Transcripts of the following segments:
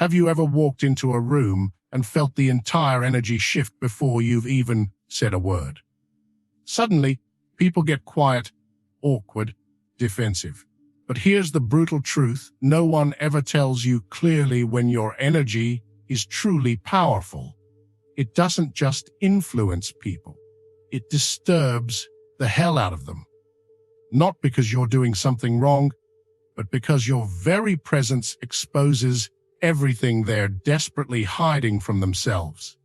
Have you ever walked into a room and felt the entire energy shift before you've even said a word? Suddenly, people get quiet, awkward, defensive. But here's the brutal truth: no one ever tells you clearly when your energy is truly powerful. It doesn't just influence people. It disturbs the hell out of them. Not because you're doing something wrong, but because your very presence exposes everything they're desperately hiding from themselves.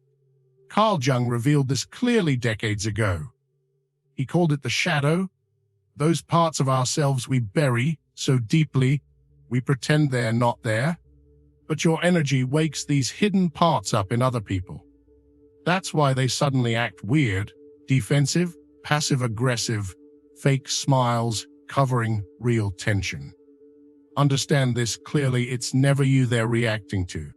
Carl Jung revealed this clearly decades ago. He called it the shadow, those parts of ourselves we bury so deeply we pretend they're not there. But your energy wakes these hidden parts up in other people. That's why they suddenly act weird, defensive, passive-aggressive, fake smiles, covering real tension. Understand this clearly: it's never you they're reacting to.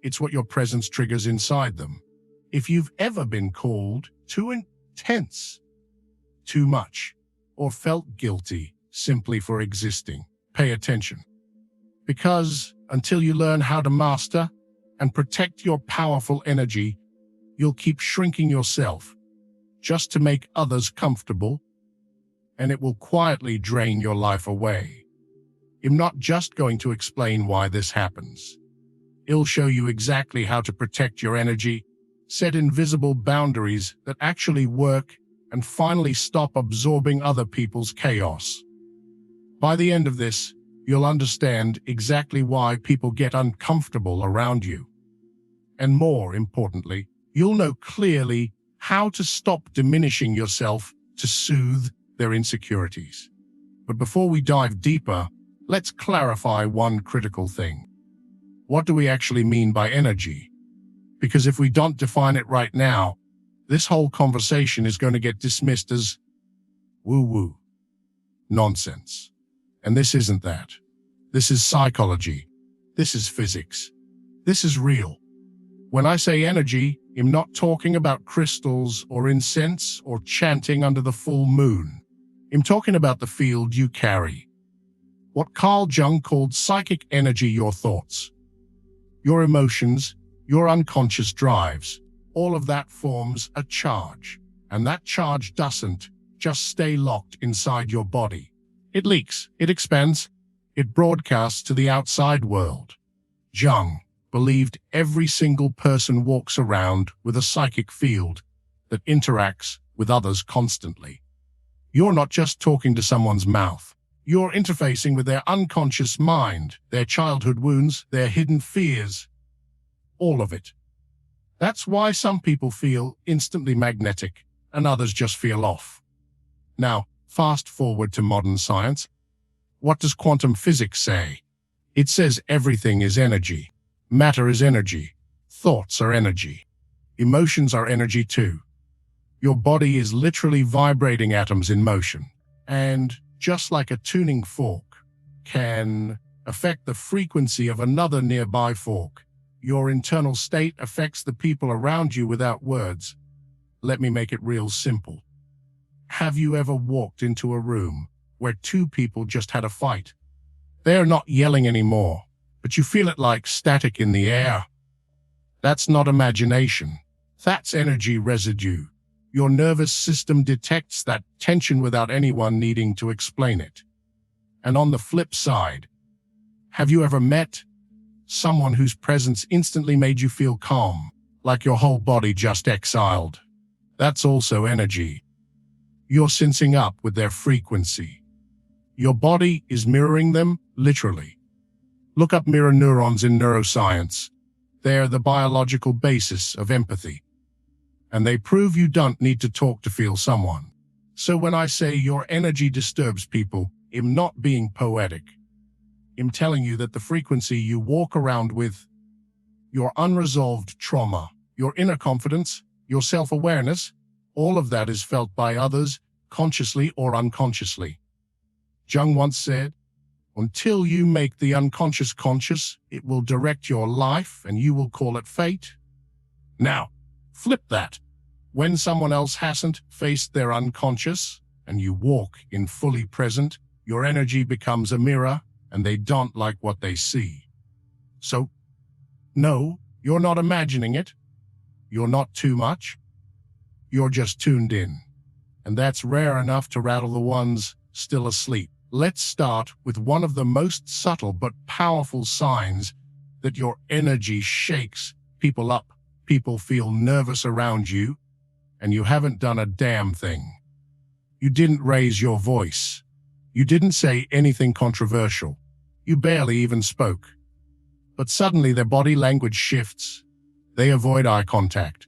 It's what your presence triggers inside them. If you've ever been called too intense, too much, or felt guilty simply for existing, pay attention. Because until you learn how to master and protect your powerful energy, you'll keep shrinking yourself just to make others comfortable, and it will quietly drain your life away. I'm not just going to explain why this happens. It'll show you exactly how to protect your energy, set invisible boundaries that actually work, and finally stop absorbing other people's chaos. By the end of this, you'll understand exactly why people get uncomfortable around you. And more importantly, you'll know clearly how to stop diminishing yourself to soothe their insecurities. But before we dive deeper, let's clarify one critical thing. What do we actually mean by energy? Because if we don't define it right now, this whole conversation is going to get dismissed as woo-woo, nonsense. And this isn't that. This is psychology. This is physics. This is real. When I say energy, I'm not talking about crystals or incense or chanting under the full moon. I'm talking about the field you carry. What Carl Jung called psychic energy: your thoughts, your emotions, your unconscious drives. All of that forms a charge. And that charge doesn't just stay locked inside your body. It leaks, it expands, it broadcasts to the outside world. Jung believed every single person walks around with a psychic field that interacts with others constantly. You're not just talking to someone's mouth. You're interfacing with their unconscious mind, their childhood wounds, their hidden fears. All of it. That's why some people feel instantly magnetic and others just feel off. Now, fast forward to modern science. What does quantum physics say? It says everything is energy. Matter is energy. Thoughts are energy. Emotions are energy too. Your body is literally vibrating atoms in motion. And just like a tuning fork can affect the frequency of another nearby fork, your internal state affects the people around you without words. Let me make it real simple. Have you ever walked into a room where two people just had a fight? They're not yelling anymore, but you feel it like static in the air. That's not imagination. That's energy residue. Your nervous system detects that tension without anyone needing to explain it. And on the flip side, have you ever met someone whose presence instantly made you feel calm, like your whole body just exhaled? That's also energy. You're syncing up with their frequency. Your body is mirroring them, literally. Look up mirror neurons in neuroscience. They're the biological basis of empathy. And they prove you don't need to talk to feel someone. So when I say your energy disturbs people, I'm not being poetic. I'm telling you that the frequency you walk around with, your unresolved trauma, your inner confidence, your self-awareness, all of that is felt by others, consciously or unconsciously. Jung once said, until you make the unconscious conscious, it will direct your life and you will call it fate. Now, flip that. When someone else hasn't faced their unconscious and you walk in fully present, your energy becomes a mirror and they don't like what they see. So, No, you're not imagining it. You're not too much. You're just tuned in. And that's rare enough to rattle the ones still asleep. Let's start with one of the most subtle but powerful signs that your energy shakes people up. People feel nervous around you, and you haven't done a damn thing. You didn't raise your voice. You didn't say anything controversial. You barely even spoke. But suddenly their body language shifts. They avoid eye contact.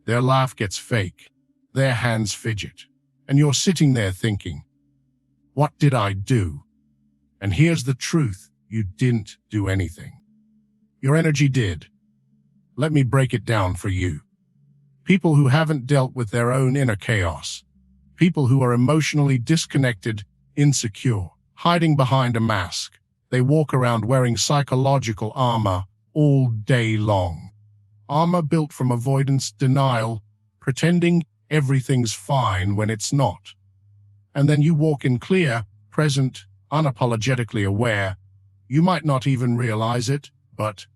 Their laugh gets fake. Their hands fidget. And you're sitting there thinking, what did I do? And here's the truth. You didn't do anything. Your energy did. Let me break it down for you. People who haven't dealt with their own inner chaos. People who are emotionally disconnected, insecure, hiding behind a mask. They walk around wearing psychological armor all day long. Armor built from avoidance, denial, pretending everything's fine when it's not. And then you walk in clear, present, unapologetically aware. You might not even realize it, but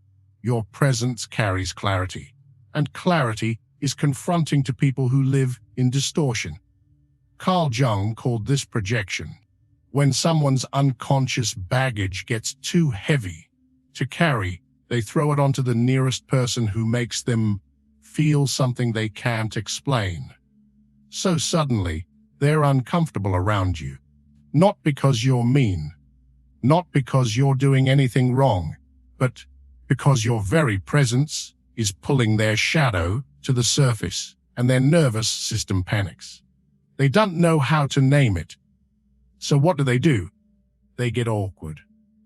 your presence carries clarity. And clarity is confronting to people who live in distortion. Carl Jung called this projection. When someone's unconscious baggage gets too heavy to carry, they throw it onto the nearest person who makes them feel something they can't explain. So suddenly, they're uncomfortable around you. Not because you're mean, not because you're doing anything wrong, but because your very presence is pulling their shadow to the surface, and their nervous system panics. They don't know how to name it. So what do? They get awkward.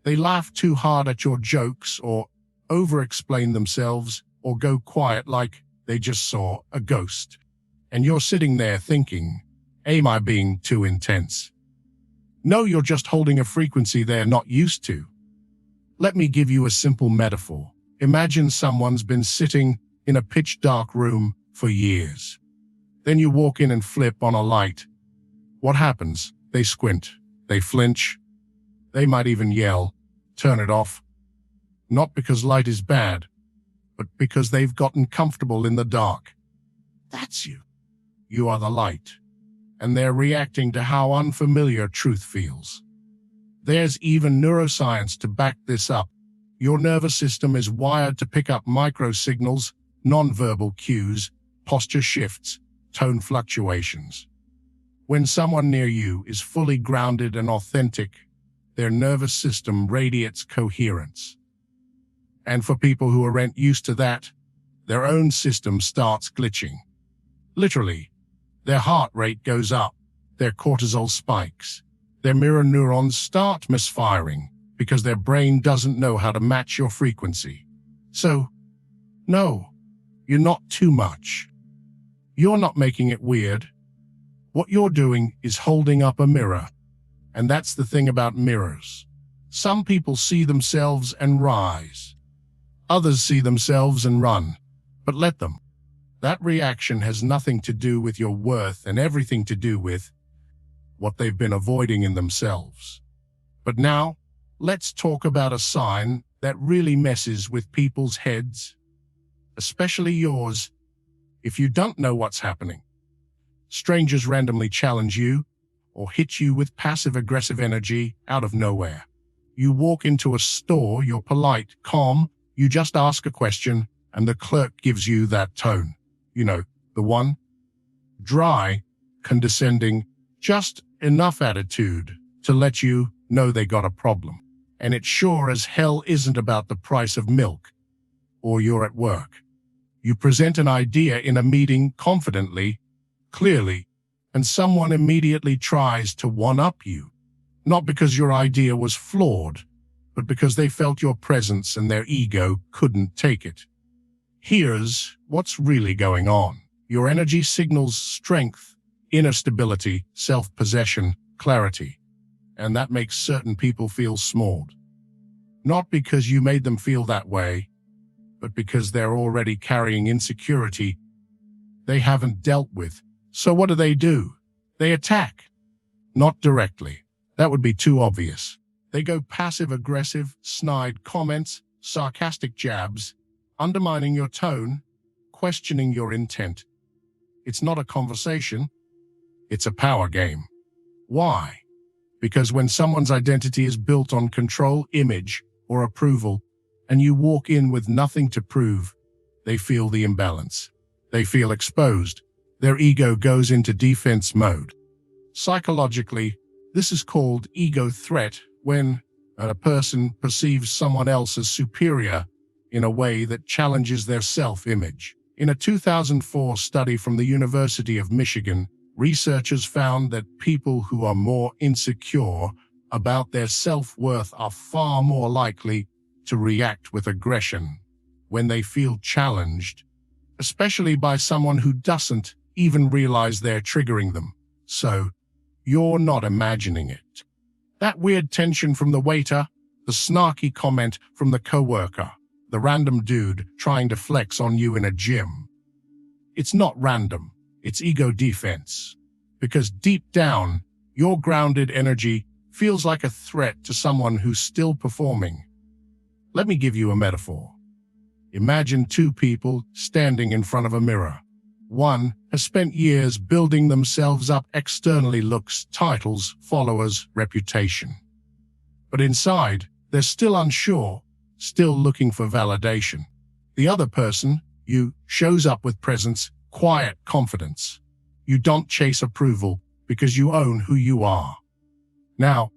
They laugh too hard at your jokes, or over-explain themselves, or go quiet like they just saw a ghost. And you're sitting there thinking, am I being too intense? No, you're just holding a frequency they're not used to. Let me give you a simple metaphor. Imagine someone's been sitting in a pitch-dark room for years. Then you walk in and flip on a light. What happens? They squint. They flinch. They might even yell, turn it off. Not because light is bad, but because they've gotten comfortable in the dark. That's you. You are the light. And they're reacting to how unfamiliar truth feels. There's even neuroscience to back this up. Your nervous system is wired to pick up microsignals, nonverbal cues, posture shifts, tone fluctuations. When someone near you is fully grounded and authentic, their nervous system radiates coherence. And for people who aren't used to that, their own system starts glitching. Literally, their heart rate goes up, their cortisol spikes, their mirror neurons start misfiring because their brain doesn't know how to match your frequency. So, no, you're not too much. You're not making it weird. What you're doing is holding up a mirror. And that's the thing about mirrors. Some people see themselves and rise. Others see themselves and run. But let them. That reaction has nothing to do with your worth and everything to do with what they've been avoiding in themselves. But now, let's talk about a sign that really messes with people's heads, especially yours, if you don't know what's happening. Strangers randomly challenge you or hit you with passive-aggressive energy out of nowhere. You walk into a store, you're polite, calm, you just ask a question, and the clerk gives you that tone. You know, the one. Dry, condescending, just enough attitude to let you know they got a problem. And it sure as hell isn't about the price of milk. Or you're at work. You present an idea in a meeting confidently, clearly, and someone immediately tries to one-up you. Not because your idea was flawed, but because they felt your presence and their ego couldn't take it. Here's what's really going on. Your energy signals strength, inner stability, self-possession, clarity. And that makes certain people feel small. Not because you made them feel that way, but because they're already carrying insecurity they haven't dealt with. So what do? They attack. Not directly. That would be too obvious. They go passive-aggressive, snide comments, sarcastic jabs, undermining your tone, questioning your intent. It's not a conversation, it's a power game. Why? Because when someone's identity is built on control, image, or approval, and you walk in with nothing to prove, they feel the imbalance. They feel exposed. Their ego goes into defense mode. Psychologically, this is called ego threat when a person perceives someone else as superior in a way that challenges their self-image. In a 2004 study from the University of Michigan, researchers found that people who are more insecure about their self-worth are far more likely to react with aggression when they feel challenged, especially by someone who doesn't even realize they're triggering them. So, you're not imagining it. That weird tension from the waiter, the snarky comment from the coworker, the random dude trying to flex on you in a gym. It's not random, it's ego defense. Because deep down, your grounded energy feels like a threat to someone who's still performing. Let me give you a metaphor. Imagine two people standing in front of a mirror. One has spent years building themselves up externally, looks, titles, followers, reputation. But inside, they're still unsure, still looking for validation. The other person, you, shows up with presence, quiet confidence. You don't chase approval because you own who you are. Now,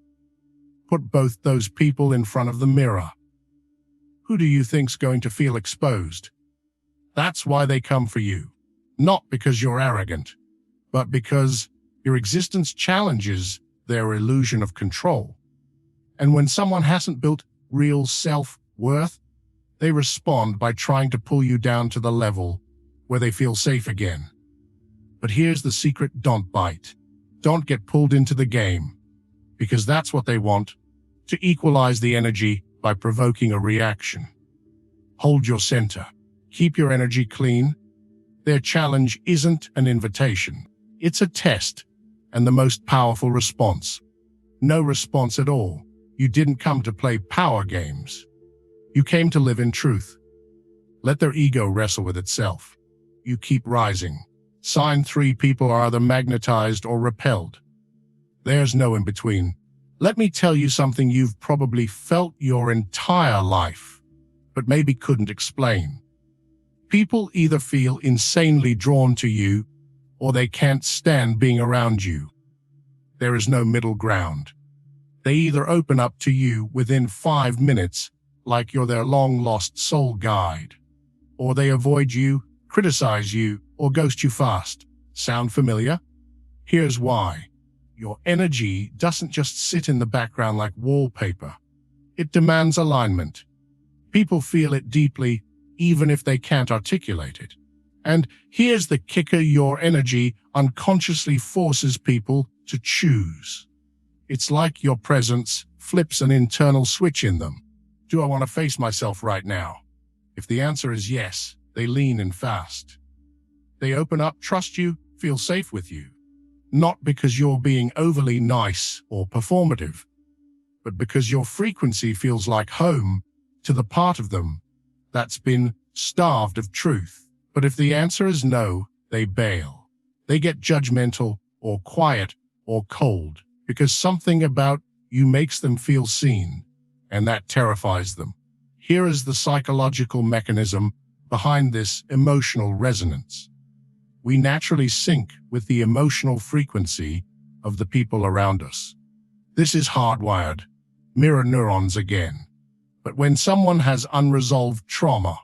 put both those people in front of the mirror. Who do you think's going to feel exposed? That's why they come for you. Not because you're arrogant, but because your existence challenges their illusion of control. And when someone hasn't built real self-worth, they respond by trying to pull you down to the level where they feel safe again. But here's the secret: don't bite. Don't get pulled into the game, because that's what they want, to equalize the energy by provoking a reaction. Hold your center. Keep your energy clean. Their challenge isn't an invitation. It's a test, and the most powerful response. No response at all. You didn't come to play power games. You came to live in truth. Let their ego wrestle with itself. You keep rising. Sign 3: people are either magnetized or repelled. There's no in between. Let me tell you something you've probably felt your entire life, but maybe couldn't explain. People either feel insanely drawn to you, or they can't stand being around you. There is no middle ground. They either open up to you within 5 minutes, like you're their long-lost soul guide, or they avoid you, criticize you, or ghost you fast. Sound familiar? Here's why. Your energy doesn't just sit in the background like wallpaper. It demands alignment. People feel it deeply, even if they can't articulate it. And here's the kicker: your energy unconsciously forces people to choose. It's like your presence flips an internal switch in them. Do I want to face myself right now? If the answer is yes, they lean in fast. They open up, trust you, feel safe with you. Not because you're being overly nice or performative, but because your frequency feels like home to the part of them that's been starved of truth. But if the answer is no, they bail. They get judgmental or quiet or cold because something about you makes them feel seen, and that terrifies them. Here is the psychological mechanism behind this emotional resonance. We naturally sync with the emotional frequency of the people around us. This is hardwired, mirror neurons again. But when someone has unresolved trauma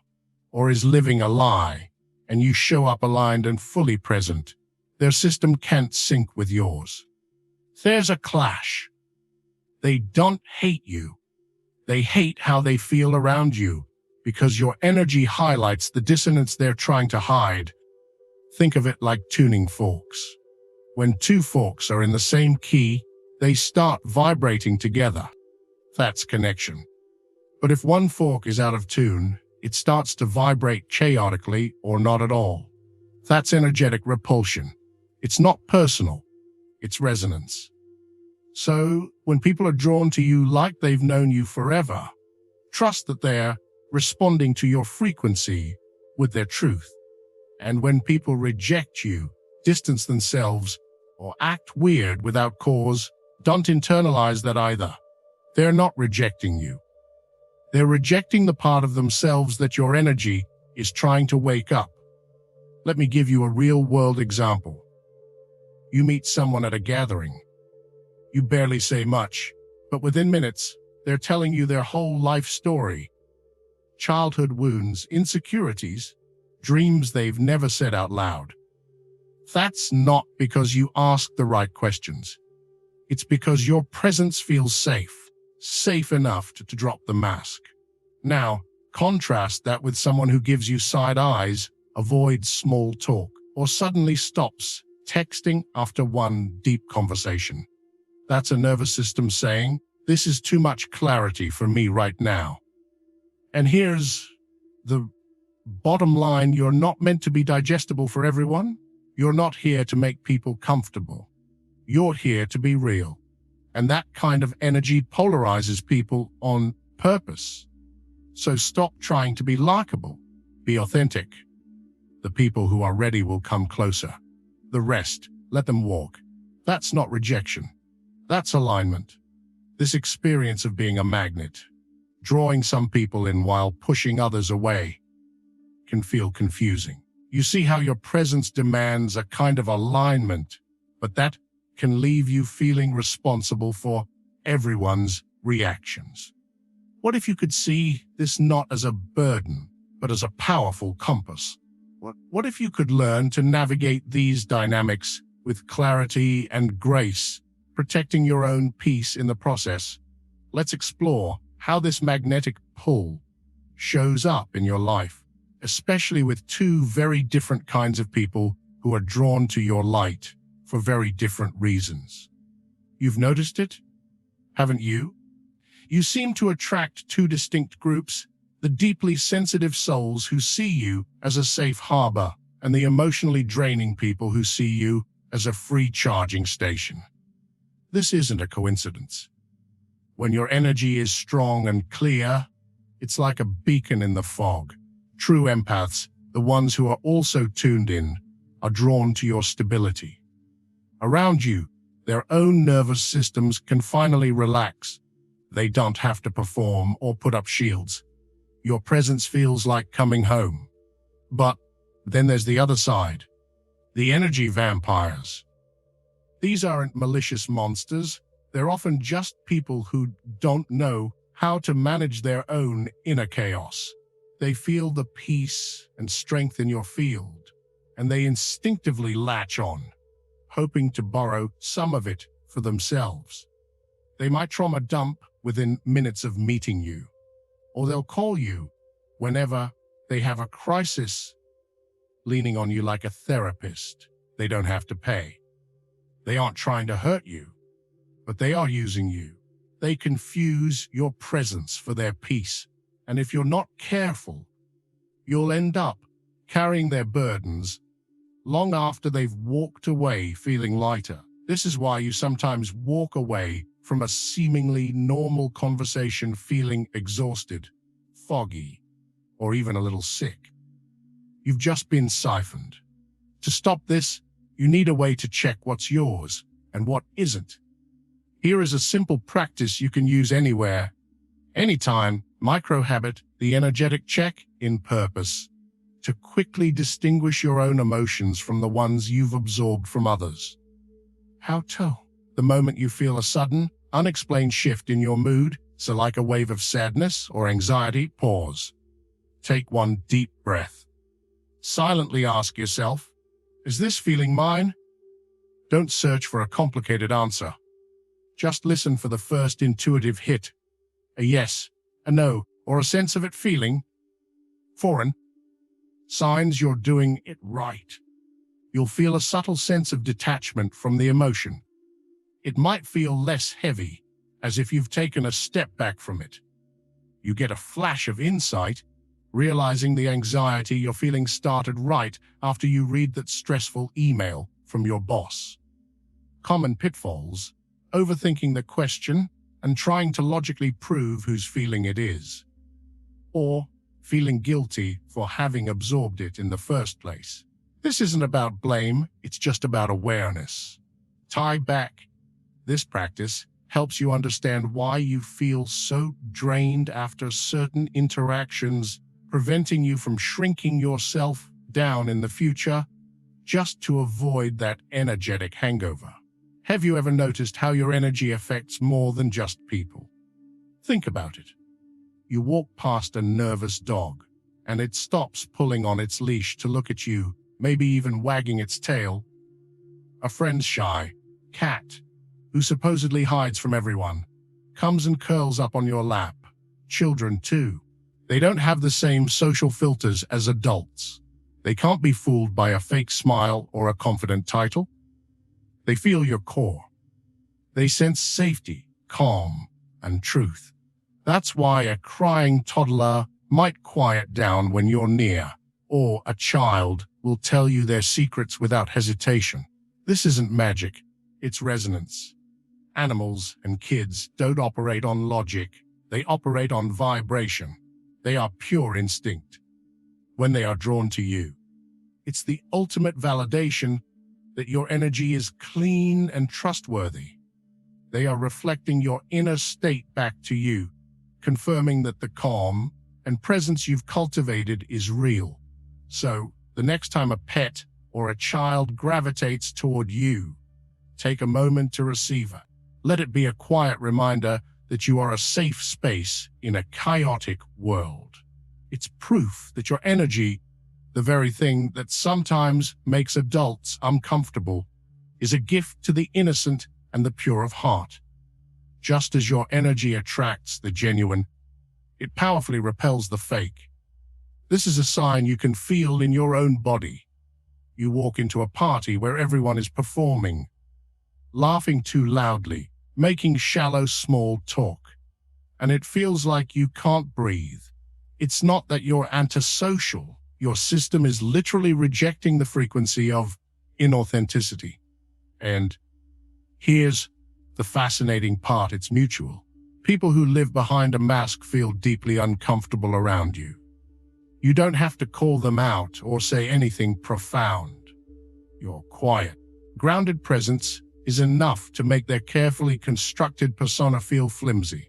or is living a lie, and you show up aligned and fully present, their system can't sync with yours. There's a clash. They don't hate you. They hate how they feel around you, because your energy highlights the dissonance they're trying to hide. Think of it like tuning forks. When two forks are in the same key, they start vibrating together. That's connection. But if one fork is out of tune, it starts to vibrate chaotically or not at all. That's energetic repulsion. It's not personal, it's resonance. So, when people are drawn to you like they've known you forever, trust that they're responding to your frequency with their truth. And when people reject you, distance themselves, or act weird without cause, don't internalize that either. They're not rejecting you. They're rejecting the part of themselves that your energy is trying to wake up. Let me give you a real-world example. You meet someone at a gathering. You barely say much, but within minutes, they're telling you their whole life story. Childhood wounds, insecurities, dreams they've never said out loud. That's not because you asked the right questions. It's because your presence feels safe enough to drop the mask. Now, contrast that with someone who gives you side eyes, avoids small talk, or suddenly stops texting after one deep conversation. That's a nervous system saying, "This is too much clarity for me right now." And here's the bottom line: you're not meant to be digestible for everyone. You're not here to make people comfortable. You're here to be real. And that kind of energy polarizes people on purpose. So stop trying to be likable. Be authentic. The people who are ready will come closer. The rest, let them walk. That's not rejection. That's alignment. This experience of being a magnet, drawing some people in while pushing others away, can feel confusing. You see how your presence demands a kind of alignment, but that can leave you feeling responsible for everyone's reactions. What if you could see this not as a burden, but as a powerful compass? What if you could learn to navigate these dynamics with clarity and grace, protecting your own peace in the process? Let's explore how this magnetic pull shows up in your life, especially with two very different kinds of people who are drawn to your light for very different reasons. You've noticed it, haven't you? You seem to attract two distinct groups: the deeply sensitive souls who see you as a safe harbor, and the emotionally draining people who see you as a free charging station. This isn't a coincidence. When your energy is strong and clear, it's like a beacon in the fog. True empaths, the ones who are also tuned in, are drawn to your stability. Around you, their own nervous systems can finally relax. They don't have to perform or put up shields. Your presence feels like coming home. But then there's the other side, the energy vampires. These aren't malicious monsters. They're often just people who don't know how to manage their own inner chaos. They feel the peace and strength in your field, and they instinctively latch on, hoping to borrow some of it for themselves. They might trauma dump within minutes of meeting you, or they'll call you whenever they have a crisis, leaning on you like a therapist they don't have to pay. They aren't trying to hurt you, but they are using you. They confuse your presence for their peace, and if you're not careful, you'll end up carrying their burdens long after they've walked away feeling lighter. This is why you sometimes walk away from a seemingly normal conversation feeling exhausted, foggy, or even a little sick. You've just been siphoned. To stop this, you need a way to check what's yours and what isn't. Here is a simple practice you can use anywhere, anytime. Micro-habit, the energetic check in purpose, to quickly distinguish your own emotions from the ones you've absorbed from others. How to? The moment you feel a sudden, unexplained shift in your mood, so like a wave of sadness or anxiety, pause. Take one deep breath. Silently ask yourself, is this feeling mine? Don't search for a complicated answer. Just listen for the first intuitive hit. A yes, a no, or a sense of it feeling foreign. Signs you're doing it right. You'll feel a subtle sense of detachment from the emotion. It might feel less heavy, as if you've taken a step back from it. You get a flash of insight, realizing the anxiety you're feeling started right after you read that stressful email from your boss. Common pitfalls: overthinking the question and trying to logically prove whose feeling it is. Or feeling guilty for having absorbed it in the first place. This isn't about blame, it's just about awareness. Tie back. This practice helps you understand why you feel so drained after certain interactions, preventing you from shrinking yourself down in the future just to avoid that energetic hangover. Have you ever noticed how your energy affects more than just people? Think about it. You walk past a nervous dog, and it stops pulling on its leash to look at you, maybe even wagging its tail. A friend's shy cat, who supposedly hides from everyone, comes and curls up on your lap. Children, too. They don't have the same social filters as adults. They can't be fooled by a fake smile or a confident title. They feel your core. They sense safety, calm, and truth. That's why a crying toddler might quiet down when you're near, or a child will tell you their secrets without hesitation. This isn't magic, it's resonance. Animals and kids don't operate on logic, they operate on vibration. They are pure instinct. When they are drawn to you, it's the ultimate validation that your energy is clean and trustworthy. They are reflecting your inner state back to you, confirming that the calm and presence you've cultivated is real. So, the next time a pet or a child gravitates toward you, take a moment to receive it. Let it be a quiet reminder that you are a safe space in a chaotic world. It's proof that your energy, the very thing that sometimes makes adults uncomfortable, is a gift to the innocent and the pure of heart. Just as your energy attracts the genuine, it powerfully repels the fake. This is a sign you can feel in your own body. You walk into a party where everyone is performing, laughing too loudly, making shallow small talk, and it feels like you can't breathe. It's not that you're antisocial. Your system is literally rejecting the frequency of inauthenticity. And here's the fascinating part, it's mutual. People who live behind a mask feel deeply uncomfortable around you. You don't have to call them out or say anything profound. Your quiet, grounded presence is enough to make their carefully constructed persona feel flimsy.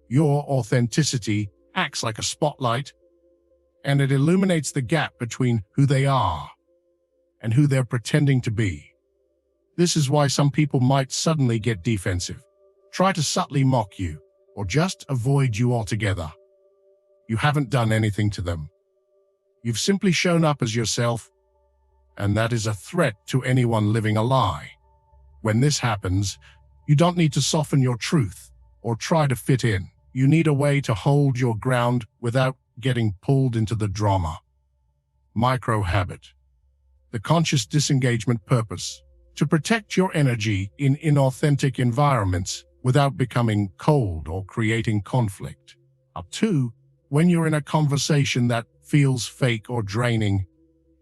Your authenticity acts like a spotlight, and it illuminates the gap between who they are and who they're pretending to be. This is why some people might suddenly get defensive, try to subtly mock you, or just avoid you altogether. You haven't done anything to them. You've simply shown up as yourself, and that is a threat to anyone living a lie. When this happens, you don't need to soften your truth or try to fit in. You need a way to hold your ground without getting pulled into the drama. Micro-habit. The conscious disengagement purpose: to protect your energy in inauthentic environments without becoming cold or creating conflict. Up to, when you're in a conversation that feels fake or draining,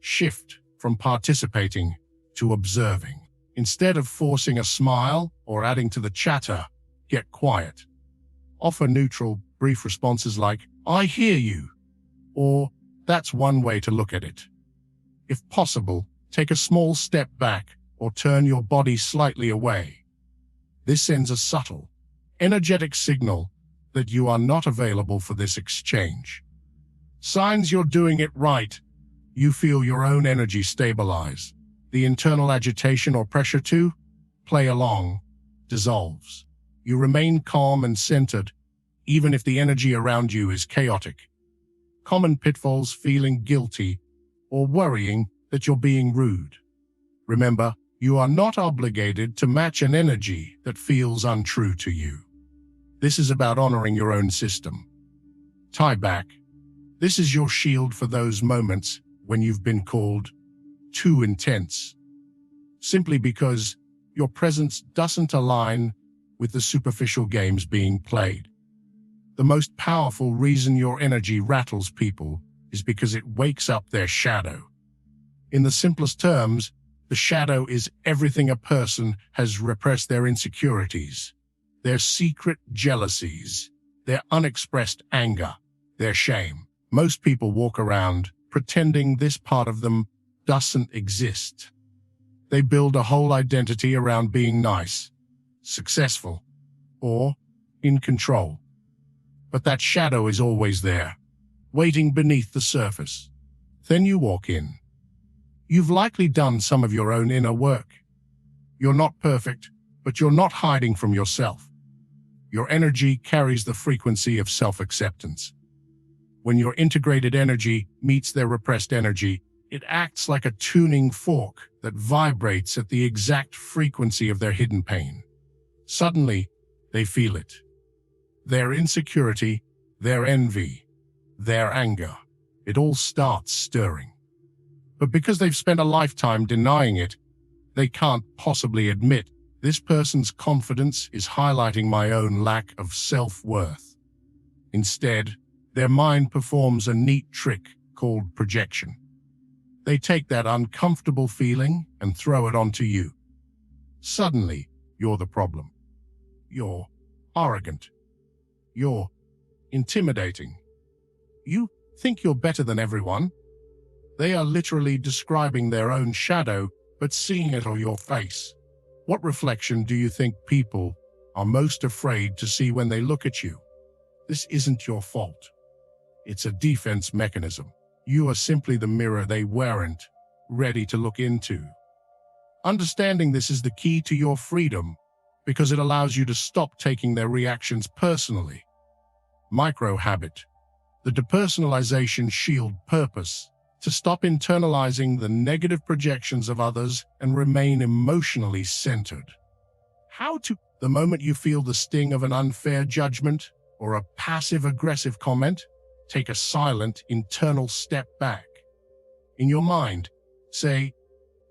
shift from participating to observing. Instead of forcing a smile or adding to the chatter, get quiet. Offer neutral, brief responses like, "I hear you," or "That's one way to look at it." If possible, take a small step back or turn your body slightly away. This sends a subtle, energetic signal that you are not available for this exchange. Signs you're doing it right. You feel your own energy stabilize. The internal agitation or pressure to play along dissolves. You remain calm and centered, even if the energy around you is chaotic. Common pitfalls: feeling guilty or worrying that you're being rude. Remember, you are not obligated to match an energy that feels untrue to you. This is about honoring your own system. Tie back. This is your shield for those moments when you've been called too intense, simply because your presence doesn't align with the superficial games being played. The most powerful reason your energy rattles people is because it wakes up their shadow. In the simplest terms, the shadow is everything a person has repressed: their insecurities, their secret jealousies, their unexpressed anger, their shame. Most people walk around pretending this part of them doesn't exist. They build a whole identity around being nice, successful, or in control. But that shadow is always there, waiting beneath the surface. Then you walk in. You've likely done some of your own inner work. You're not perfect, but you're not hiding from yourself. Your energy carries the frequency of self-acceptance. When your integrated energy meets their repressed energy, it acts like a tuning fork that vibrates at the exact frequency of their hidden pain. Suddenly, they feel it. Their insecurity, their envy, their anger, it all starts stirring. But because they've spent a lifetime denying it, they can't possibly admit this person's confidence is highlighting my own lack of self-worth. Instead, their mind performs a neat trick called projection. They take that uncomfortable feeling and throw it onto you. Suddenly, you're the problem. You're arrogant. You're intimidating. You think you're better than everyone. They are literally describing their own shadow, but seeing it on your face. What reflection do you think people are most afraid to see when they look at you? This isn't your fault. It's a defense mechanism. You are simply the mirror they weren't ready to look into. Understanding this is the key to your freedom because it allows you to stop taking their reactions personally. Micro-habit. The Depersonalization Shield purpose: to stop internalizing the negative projections of others and remain emotionally centered. How to? The moment you feel the sting of an unfair judgment or a passive-aggressive comment, take a silent, internal step back. In your mind, say,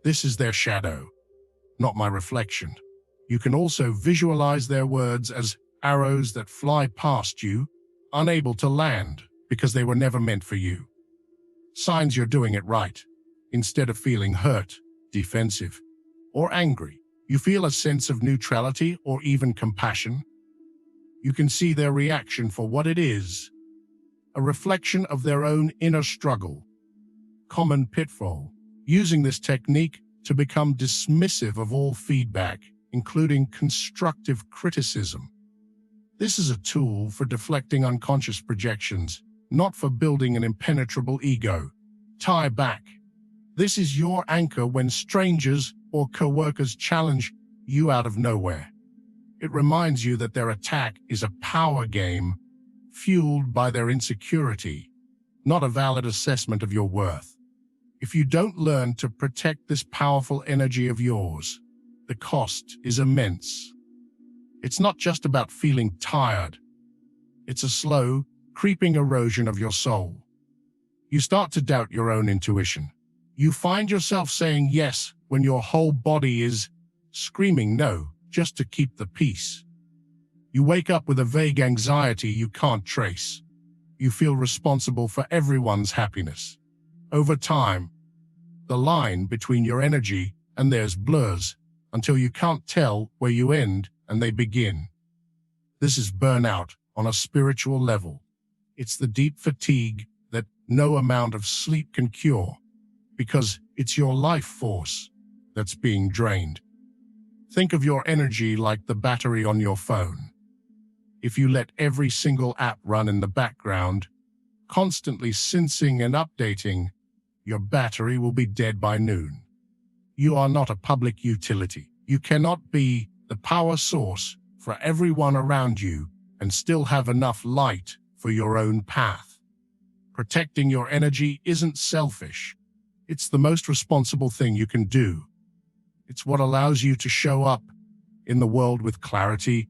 "This is their shadow, not my reflection." You can also visualize their words as arrows that fly past you, unable to land because they were never meant for you. Signs you're doing it right. Instead of feeling hurt, defensive, or angry, you feel a sense of neutrality or even compassion. You can see their reaction for what it is: a reflection of their own inner struggle. Common pitfall: using this technique to become dismissive of all feedback, including constructive criticism. This is a tool for deflecting unconscious projections, not for building an impenetrable ego. Tie back. This is your anchor when strangers or coworkers challenge you out of nowhere. It reminds you that their attack is a power game fueled by their insecurity, not a valid assessment of your worth. If you don't learn to protect this powerful energy of yours, the cost is immense. It's not just about feeling tired. It's a slow, creeping erosion of your soul. You start to doubt your own intuition. You find yourself saying yes when your whole body is screaming no, just to keep the peace. You wake up with a vague anxiety you can't trace. You feel responsible for everyone's happiness. Over time, the line between your energy and theirs blurs until you can't tell where you end and they begin. This is burnout on a spiritual level. It's the deep fatigue that no amount of sleep can cure, because it's your life force that's being drained. Think of your energy like the battery on your phone. If you let every single app run in the background, constantly syncing and updating, your battery will be dead by noon. You are not a public utility. You cannot be the power source for everyone around you and still have enough light for your own path. Protecting your energy isn't selfish. It's the most responsible thing you can do. It's what allows you to show up in the world with clarity,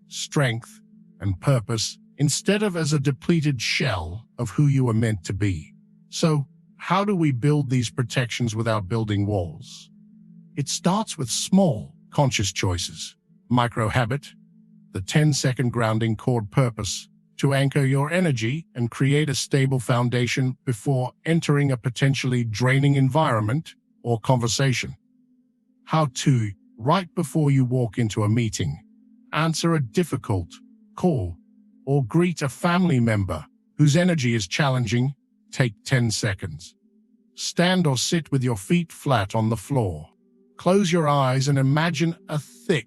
strength, and purpose, instead of as a depleted shell of who you were meant to be. So, how do we build these protections without building walls? It starts with small, conscious choices. Micro-habit, the 10-second grounding core purpose, to anchor your energy and create a stable foundation before entering a potentially draining environment or conversation. How to, right before you walk into a meeting, answer a difficult call or greet a family member whose energy is challenging, take 10 seconds. Stand or sit with your feet flat on the floor. Close your eyes and imagine a thick,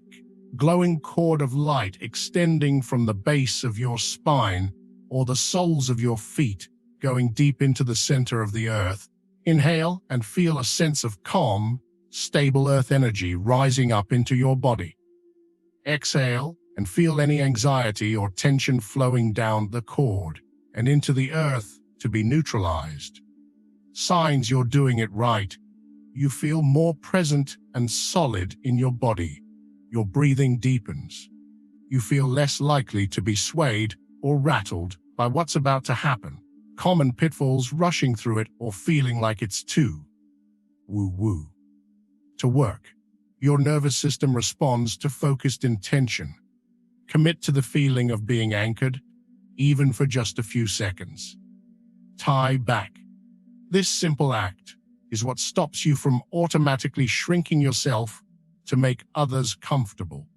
glowing cord of light extending from the base of your spine or the soles of your feet, going deep into the center of the earth. Inhale and feel a sense of calm, stable earth energy rising up into your body. Exhale and feel any anxiety or tension flowing down the cord and into the earth to be neutralized. Signs you're doing it right. You feel more present and solid in your body. Your breathing deepens. You feel less likely to be swayed or rattled by what's about to happen. Common pitfalls rushing through it or feeling like it's too woo-woo to work. Your nervous system responds to focused intention. Commit to the feeling of being anchored, even for just a few seconds. Tie back. This simple act is what stops you from automatically shrinking yourself to make others comfortable.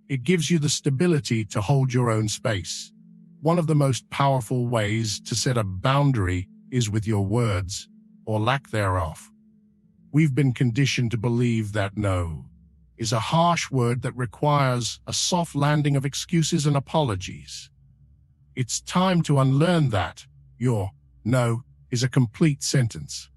It gives you the stability to hold your own space. One of the most powerful ways to set a boundary is with your words, or lack thereof. We've been conditioned to believe that no is a harsh word that requires a soft landing of excuses and apologies. It's time to unlearn that. Your no is a complete sentence.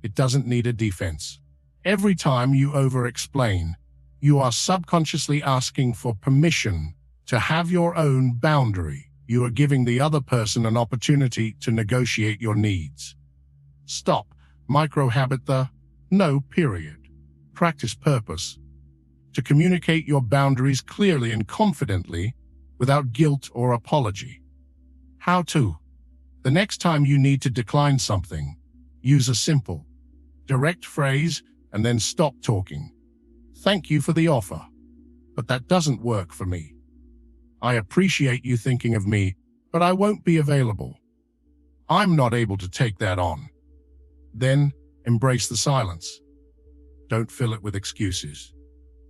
It doesn't need a defense. Every time you over-explain, you are subconsciously asking for permission to have your own boundary. You are giving the other person an opportunity to negotiate your needs. Stop. Micro-habit the no period. Practice purpose. To communicate your boundaries clearly and confidently without guilt or apology. How to? The next time you need to decline something, use a simple, direct phrase and then stop talking. Thank you for the offer, but that doesn't work for me. I appreciate you thinking of me, but I won't be available. I'm not able to take that on. Then embrace the silence. Don't fill it with excuses.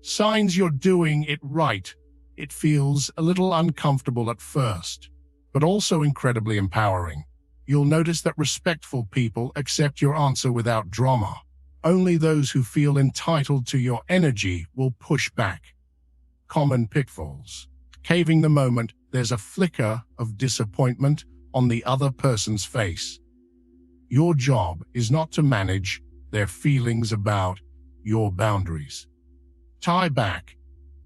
Signs you're doing it right. It feels a little uncomfortable at first, but also incredibly empowering. You'll notice that respectful people accept your answer without drama. Only those who feel entitled to your energy will push back. Common pitfalls. Caving the moment there's a flicker of disappointment on the other person's face. Your job is not to manage their feelings about your boundaries. Tie back.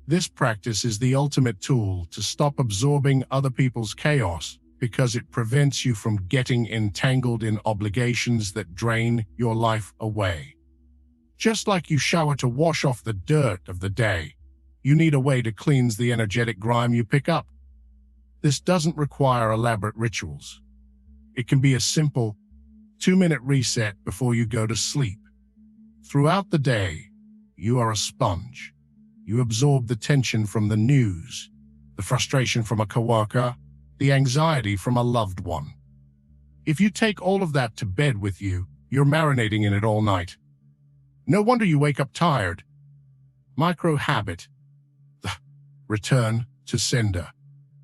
This practice is the ultimate tool to stop absorbing other people's chaos because it prevents you from getting entangled in obligations that drain your life away. Just like you shower to wash off the dirt of the day, you need a way to cleanse the energetic grime you pick up. This doesn't require elaborate rituals. It can be a simple 2-minute reset before you go to sleep. Throughout the day, you are a sponge. You absorb the tension from the news, the frustration from a coworker, the anxiety from a loved one. If you take all of that to bed with you, you're marinating in it all night. No wonder you wake up tired. Micro-habit. The return to sender.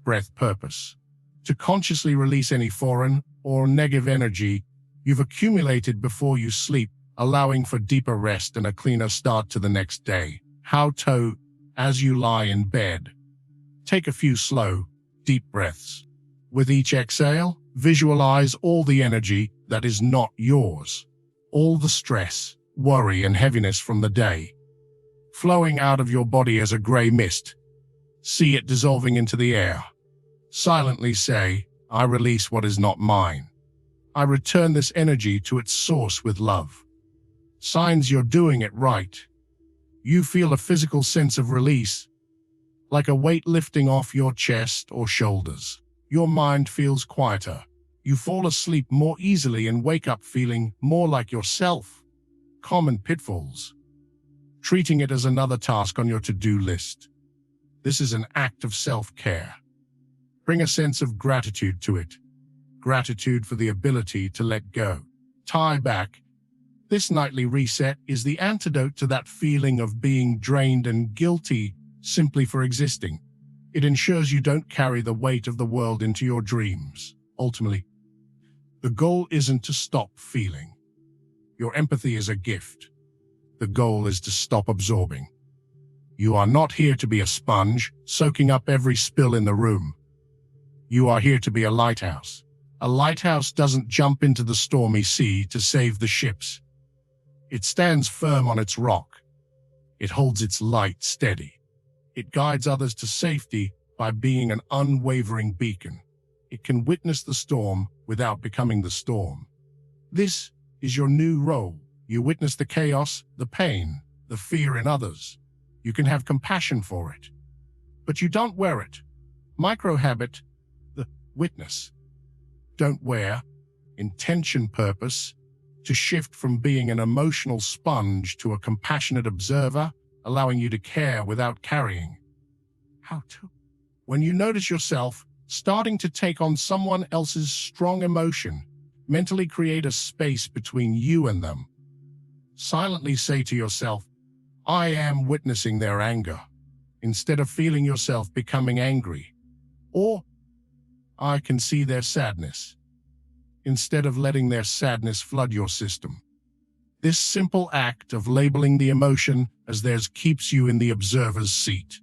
Breath purpose. To consciously release any foreign or negative energy you've accumulated before you sleep, allowing for deeper rest and a cleaner start to the next day. How to, as you lie in bed. Take a few slow, deep breaths. With each exhale, visualize all the energy that is not yours. All the stress, worry, and heaviness from the day, flowing out of your body as a gray mist. See it dissolving into the air. Silently say, I release what is not mine. I return this energy to its source with love. Signs you're doing it right. You feel a physical sense of release, like a weight lifting off your chest or shoulders. Your mind feels quieter. You fall asleep more easily and wake up feeling more like yourself. Common pitfalls. Treating it as another task on your to-do list. This is an act of self-care. Bring a sense of gratitude to it. Gratitude for the ability to let go. Tie back. This nightly reset is the antidote to that feeling of being drained and guilty simply for existing. It ensures you don't carry the weight of the world into your dreams. Ultimately, the goal isn't to stop feeling. Your empathy is a gift. The goal is to stop absorbing. You are not here to be a sponge, soaking up every spill in the room. You are here to be a lighthouse. A lighthouse doesn't jump into the stormy sea to save the ships. It stands firm on its rock. It holds its light steady. It guides others to safety by being an unwavering beacon. It can witness the storm without becoming the storm. This is your new role. You witness the chaos, the pain, the fear in others. You can have compassion for it, but you don't wear it. Micro-habit, the witness. Don't wear, intention purpose, to shift from being an emotional sponge to a compassionate observer, allowing you to care without carrying. How to? When you notice yourself starting to take on someone else's strong emotion, mentally create a space between you and them. Silently say to yourself, I am witnessing their anger, instead of feeling yourself becoming angry. Or, I can see their sadness, instead of letting their sadness flood your system. This simple act of labeling the emotion as theirs keeps you in the observer's seat.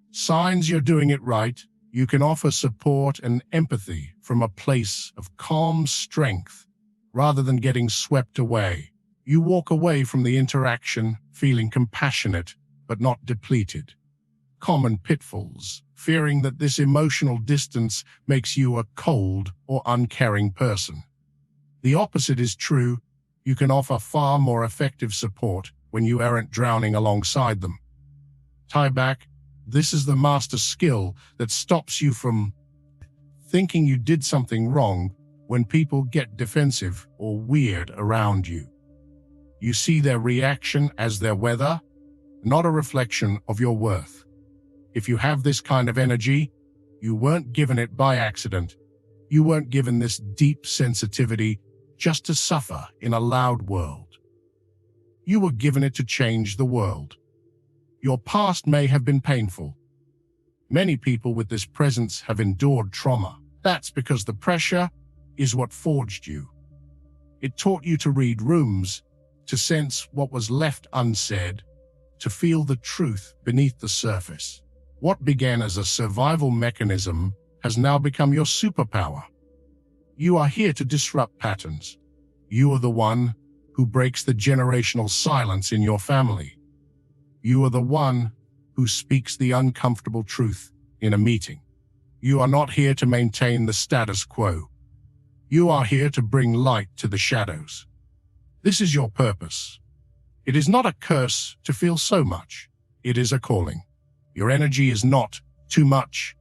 Signs you're doing it right. You can offer support and empathy from a place of calm strength, rather than getting swept away. You walk away from the interaction feeling compassionate but not depleted. Common pitfalls, fearing that this emotional distance makes you a cold or uncaring person. The opposite is true. You can offer far more effective support when you aren't drowning alongside them. Tie back. This is the master skill that stops you from thinking you did something wrong when people get defensive or weird around you. You see their reaction as their weather, not a reflection of your worth. If you have this kind of energy, you weren't given it by accident. You weren't given this deep sensitivity just to suffer in a loud world. You were given it to change the world. Your past may have been painful. Many people with this presence have endured trauma. That's because the pressure is what forged you. It taught you to read rooms, to sense what was left unsaid, to feel the truth beneath the surface. What began as a survival mechanism has now become your superpower. You are here to disrupt patterns. You are the one who breaks the generational silence in your family. You are the one who speaks the uncomfortable truth in a meeting. You are not here to maintain the status quo. You are here to bring light to the shadows. This is your purpose. It is not a curse to feel so much. It is a calling. Your energy is not too much.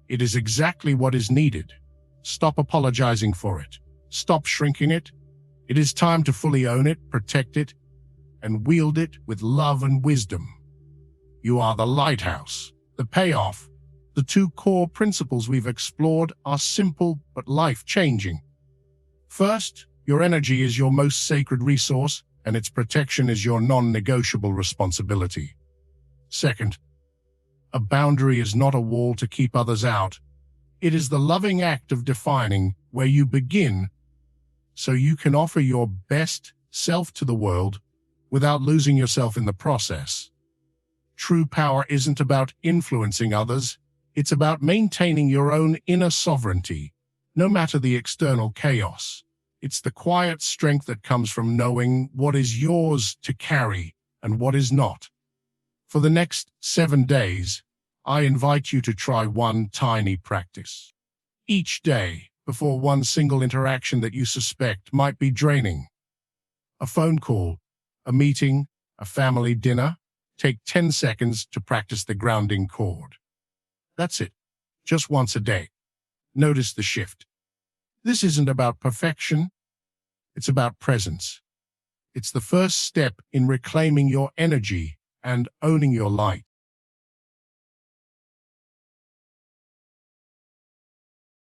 It is exactly what is needed. Stop apologizing for it. Stop shrinking it. It is time to fully own it, protect it, and wield it with love and wisdom. You are the lighthouse. The payoff, the two core principles we've explored are simple but life-changing. First, your energy is your most sacred resource, and its protection is your non-negotiable responsibility. Second, a boundary is not a wall to keep others out. It is the loving act of defining where you begin so you can offer your best self to the world without losing yourself in the process. True power isn't about influencing others. It's about maintaining your own inner sovereignty, no matter the external chaos. It's the quiet strength that comes from knowing what is yours to carry and what is not. For the next 7 days, I invite you to try one tiny practice. Each day, before one single interaction that you suspect might be draining. A phone call, a meeting, a family dinner. Take 10 seconds to practice the grounding chord. That's it. Just once a day. Notice the shift. This isn't about perfection. It's about presence. It's the first step in reclaiming your energy and owning your light.